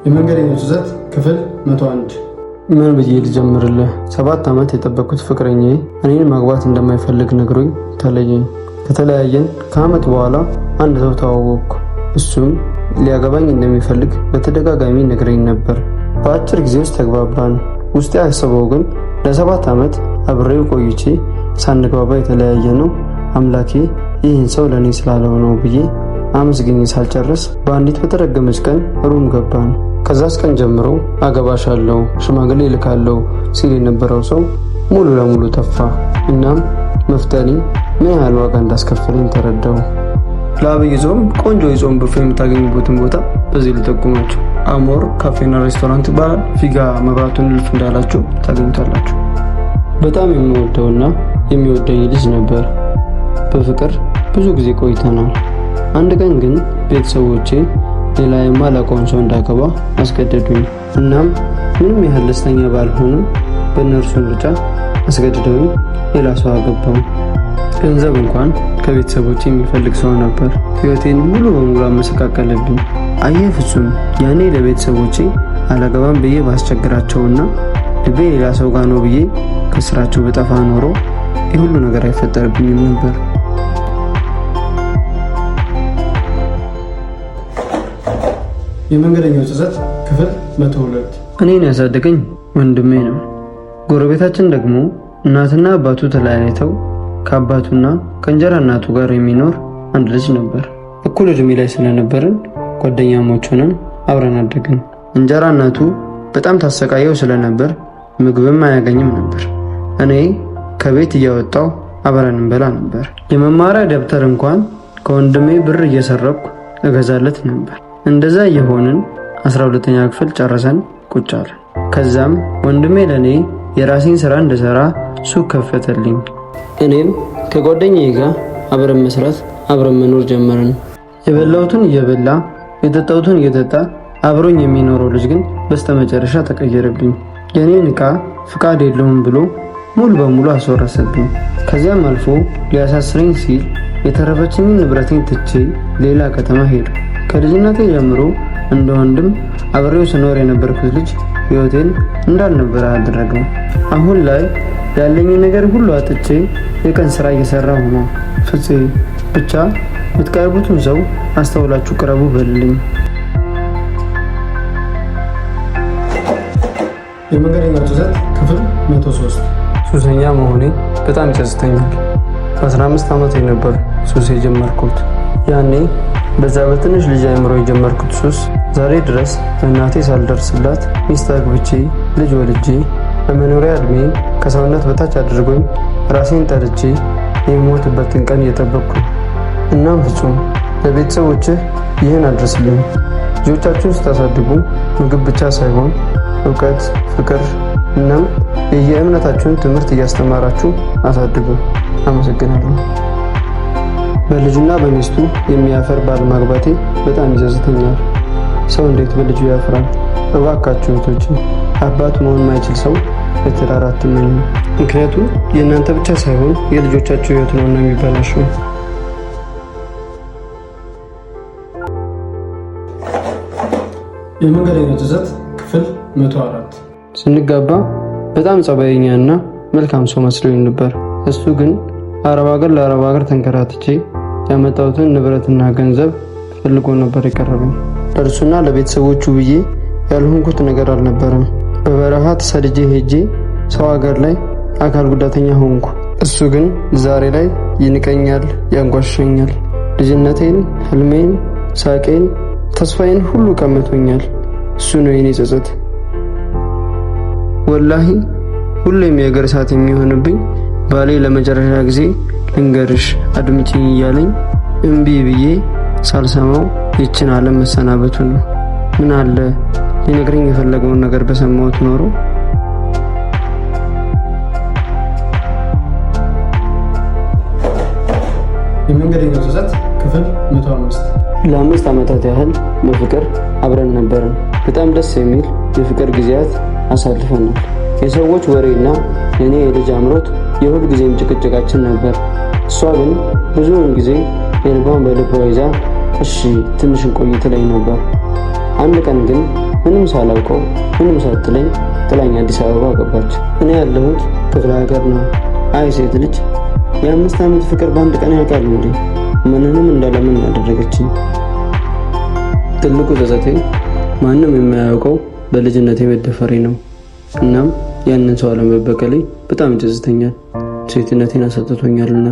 የመንገደኞች ዘት ክፍል 101። ምን ብዬ ልጀምርልህ? 7 ዓመት የጠበቅኩት ፍቅረኛዬ እኔን ማግባት እንደማይፈልግ ነግሮኝ ተለየኝ። ከተለያየን ከዓመት በኋላ አንድ ሰው ተዋወቅኩ። እሱም ሊያገባኝ እንደሚፈልግ በተደጋጋሚ ነግረኝ ነበር። በአጭር ጊዜ ውስጥ ተግባባን። ውስጤ ያሰበው ግን ለ7 ዓመት አብሬው ቆይቼ ሳንግባባ የተለያየ ነው፣ አምላኬ ይህን ሰው ለእኔ ስላለው ነው ብዬ አመስግኜ ሳልጨርስ በአንዲት በተረገመች ቀን ሩም ገባን። ከዛች ቀን ጀምሮ አገባሻለሁ፣ ሽማግሌ ልካለሁ ሲል የነበረው ሰው ሙሉ ለሙሉ ጠፋ። እናም መፍጠኔ ምን ያህል ዋጋ እንዳስከፈለኝ ተረዳሁ። ለአብይ ጾም ቆንጆ የጾም ቡፌ የምታገኙበትን ቦታ በዚህ ልጠቁማችሁ። አሞር ካፌና ሬስቶራንት ይባላል። ፊጋ መብራቱን እልፍ እንዳላችሁ ታገኙታላችሁ። በጣም የሚወደውና የሚወደኝ ልጅ ነበር። በፍቅር ብዙ ጊዜ ቆይተናል። አንድ ቀን ግን ቤተሰቦቼ ሌላ የማላውቀውን ሰው እንዳገባ አስገደዱኝ። እናም ምንም ያህል ደስተኛ ባልሆንም በእነርሱ ምርጫ አስገድደውኝ ሌላ ሰው አገባው። ገንዘብ እንኳን ከቤተሰቦቼ የሚፈልግ ሰው ነበር። ሕይወቴን ሙሉ በሙሉ አመሰቃቀለብኝ። አየህ ፍጹም፣ ያኔ ለቤተሰቦቼ አላገባም ብዬ ባስቸግራቸውና ልቤ ሌላ ሰው ጋር ነው ብዬ ከስራቸው በጠፋ ኖሮ ይህ ሁሉ ነገር አይፈጠርብኝም ነበር። የመንገደኞች ዘት ክፍል 102። እኔን ያሳደገኝ ወንድሜ ነው። ጎረቤታችን ደግሞ እናትና አባቱ ተለያይተው ከአባቱና ከእንጀራ እናቱ ጋር የሚኖር አንድ ልጅ ነበር። እኩል እድሜ ላይ ስለነበርን ጓደኛሞች ሆነን አብረን አደግን። እንጀራ እናቱ በጣም ታሰቃየው ስለነበር ምግብም አያገኝም ነበር። እኔ ከቤት እያወጣው አብረን እንበላ ነበር። የመማሪያ ደብተር እንኳን ከወንድሜ ብር እየሰረቅኩ እገዛለት ነበር። እንደዛ እየሆንን 12ኛ ክፍል ጨርሰን ቁጭ አለን። ከዛም ወንድሜ ለኔ የራሴን ስራ እንድሰራ ሱቅ ከፈተልኝ። እኔም ከጓደኛዬ ጋር አብረን መስራት አብረን መኖር ጀመርን። የበላሁትን እየበላ የጠጣሁትን እየጠጣ አብሮኝ የሚኖረው ልጅ ግን በስተመጨረሻ ተቀየረብኝ። የኔን ዕቃ ፍቃድ የለውም ብሎ ሙሉ በሙሉ አስወረሰብኝ። ከዚያም አልፎ ሊያሳስረኝ ሲል የተረፈችኝን ንብረቴን ትቼ ሌላ ከተማ ሄዱ። ከልጅነቴ ጀምሮ እንደ ወንድም አብሬው ስኖር የነበርኩት ልጅ ሕይወቴን እንዳልነበረ አደረገው። አሁን ላይ ያለኝ ነገር ሁሉ አጥቼ የቀን ስራ እየሰራሁ ነው። ፍፄ ብቻ የምትቀርቡትን ሰው አስተውላችሁ ቅረቡ በልልኝ። የመንገደኞች ዘት ክፍል 103። ሱሰኛ መሆኔ በጣም ይጸጽተኛል። በ15 ዓመቴ ነበር ሱስ የጀመርኩት። ያኔ በዛ በትንሽ ልጅ አእምሮ የጀመርኩት ሱስ ዛሬ ድረስ ለእናቴ ሳልደርስላት ሚስት አግብቼ ልጅ ወልጄ በመኖሪያ ዕድሜ ከሰውነት በታች አድርጎኝ ራሴን ጠልቼ የሞትበትን ቀን እየጠበቅኩ። እናም ፍጹም ለቤተሰቦችህ ይህን አድርስልኝ። ልጆቻችሁን ስታሳድጉ ምግብ ብቻ ሳይሆን እውቀት፣ ፍቅር እናም የየእምነታችሁን ትምህርት እያስተማራችሁ አሳድጉ። አመሰግናለሁ። በልጁና በሚስቱ የሚያፈር ባል ማግባቴ በጣም ይጸጽተኛል። ሰው እንዴት በልጁ ያፍራል? እባካችሁ እህቶች፣ አባት መሆን ማይችል ሰው ለትዳር አትመኙ። ምክንያቱም የእናንተ ብቻ ሳይሆን የልጆቻችሁ ሕይወት ነውና የሚበላሸው። የመንገደኞች ዘት ክፍል 104። ስንጋባ በጣም ጸባየኛና መልካም ሰው መስሎኝ ነበር። እሱ ግን አረብ ሀገር ለአረብ ሀገር ተንከራትቼ ያመጣሁትን ንብረትና ገንዘብ ፈልጎ ነበር የቀረበኝ። ለእርሱና ለቤተሰቦቹ ብዬ ያልሆንኩት ነገር አልነበረም። በበረሃ ተሰድጄ ሄጄ ሰው ሀገር ላይ አካል ጉዳተኛ ሆንኩ። እሱ ግን ዛሬ ላይ ይንቀኛል፣ ያንጓሸኛል። ልጅነቴን፣ ህልሜን፣ ሳቄን፣ ተስፋዬን ሁሉ ቀምቶኛል። እሱ ነው የኔ ጸጸት። ወላሂ ሁሌም የእግር እሳት የሚሆንብኝ ባሌ ለመጨረሻ ጊዜ ልንገርሽ አድምጪኝ እያለኝ እምቢ ብዬ ሳልሰማው ይችን ዓለም መሰናበቱ ነው። ምን አለ ሊነግረኝ የፈለገውን ነገር በሰማሁት ኖሮ። የመንገደኞች ዘት ክፍል 105። ለ5 ዓመታት ያህል በፍቅር አብረን ነበርን። በጣም ደስ የሚል የፍቅር ጊዜያት አሳልፈናል። የሰዎች ወሬና የኔ የልጅ አምሮት የሁል ጊዜም ጭቅጭቃችን ነበር። እሷ ግን ብዙውን ጊዜ የልቧን በልቧ ይዛ እሺ ትንሽ እንቆይ ትለኝ ነበር። አንድ ቀን ግን ምንም ሳላውቀው ምንም ሳትለኝ ጥላኝ አዲስ አበባ ገባች። እኔ ያለሁት ክፍለ ሀገር ነው። አይ ሴት ልጅ የ5 ዓመት ፍቅር በአንድ ቀን ያልቃል እንዴ? ምንንም እንዳለምን ያደረገችኝ። ትልቁ ጸጸቴ ማንም የማያውቀው በልጅነቴ መደፈሬ ነው። እናም ያንን ሰው አለመበቀሌ በጣም ይጸጽተኛል፣ ሴትነቴን አሳጥቶኛልና።